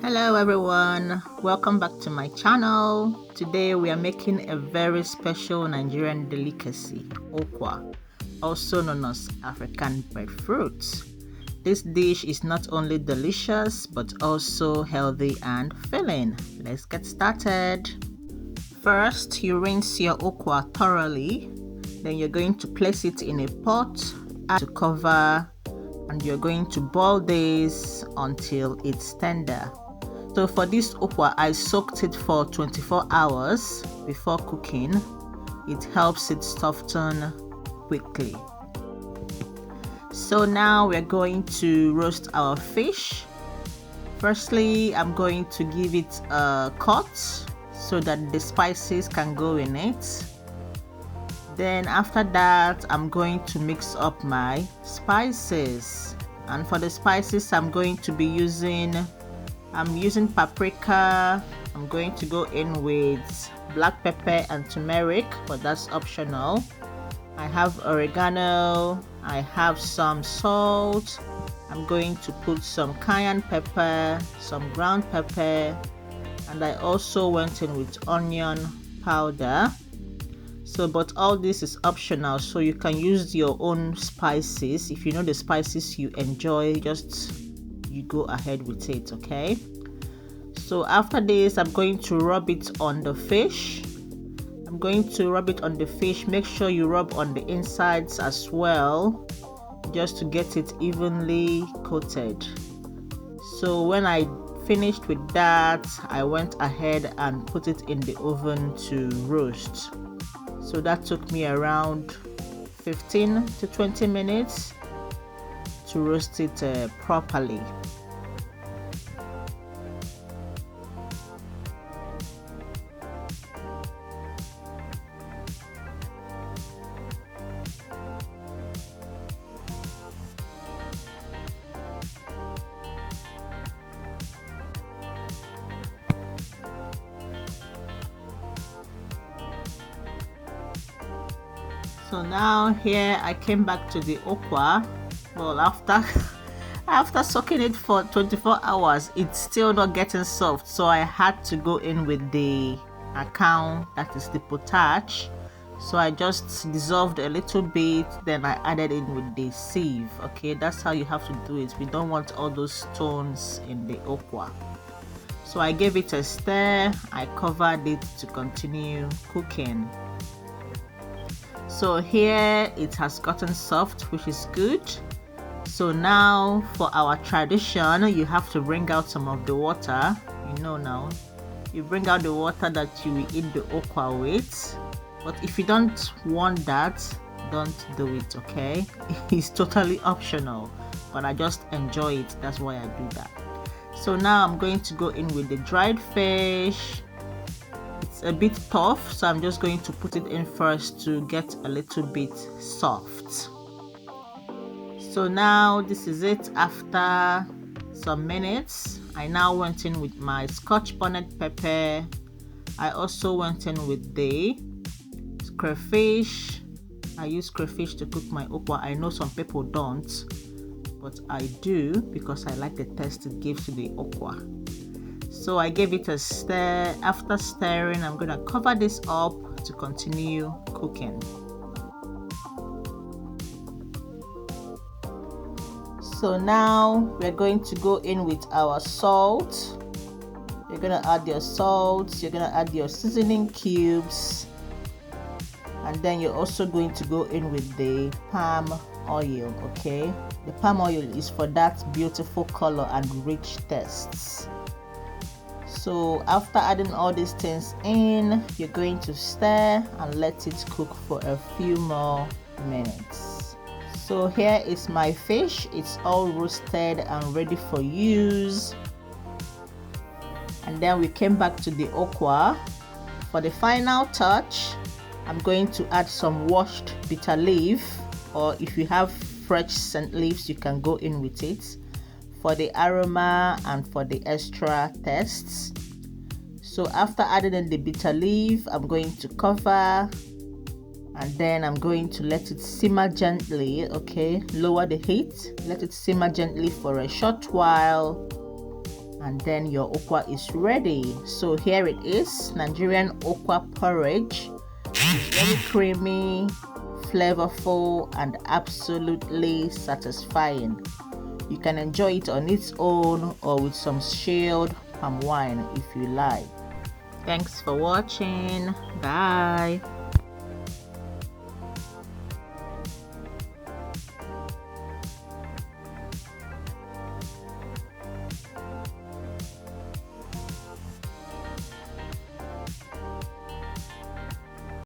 Hello everyone, welcome back to my channel. Today we are making a very special Nigerian delicacy, Ukwa, also known as African breadfruit. This dish is not only delicious but also healthy and filling. Let's get started. First, you rinse your Ukwa thoroughly. Then you're going to place it in a pot to cover, and you're going to boil this until it's tender. So for this ukwa, I soaked it for 24 hours before cooking. It helps it soften quickly. So now we're going to roast our fish. Firstly, I'm going to give it a cut so that the spices can go in it. Then after that, I'm going to mix up my spices. And for the spices, I'm using paprika. I'm going to go in with black pepper and turmeric, but that's optional. I have oregano, I have some salt. I'm going to put some cayenne pepper, some ground pepper, and I also went in with onion powder. But all this is optional, so you can use your own spices. If you know the spices you enjoy, you go ahead with it, okay? So after this, I'm going to rub it on the fish. Make sure you rub on the insides as well, just to get it evenly coated. So when I finished with that, I went ahead and put it in the oven to roast. So that took me around 15 to 20 minutes to roast it properly. So now here I came back to the ukwa. Well, after soaking it for 24 hours, it's still not getting soft, so I had to go in with the account, that is the potash. So I just dissolved a little bit, then I added in with the sieve. Okay, that's how you have to do it. We don't want all those stones in the ukwa. So I gave it a stir, I covered it to continue cooking. So here it has gotten soft, which is good. So now for our tradition, you have to bring out some of the water. Now you bring out the water that you will eat the ukwa with. But if you don't want that, don't do it, okay? It's totally optional, but I just enjoy it. That's why I do that. So now I'm going to go in with the dried fish. It's a bit tough, so I'm just going to put it in first to get a little bit soft. So now this is it. After some minutes, I now went in with my scotch bonnet pepper. I also went in with the crayfish. I use crayfish to cook my ukwa. I know some people don't, but I do because I like the taste it gives to the ukwa. So I gave it a stir. After stirring, I'm going to cover this up to continue cooking. So now we're going to go in with our salt. You're going to add your salt. You're going to add your seasoning cubes. And then you're also going to go in with the palm oil, okay? The palm oil is for that beautiful color and rich tastes. So after adding all these things in, you're going to stir and let it cook for a few more minutes. So here is my fish. It's all roasted and ready for use. And then we came back to the ukwa. For the final touch, I'm going to add some washed bitter leaf, or if you have fresh scent leaves, you can go in with it for the aroma and for the extra tastes. So after adding in the bitter leaf, I'm going to cover, and then I'm going to let it simmer gently. Okay, lower the heat, let it simmer gently for a short while, and then your ukwa is ready. So here it is, Nigerian ukwa porridge. It's very creamy, flavorful, and absolutely satisfying. You can enjoy it on its own or with some chilled palm wine if you like. Thanks for watching. Bye.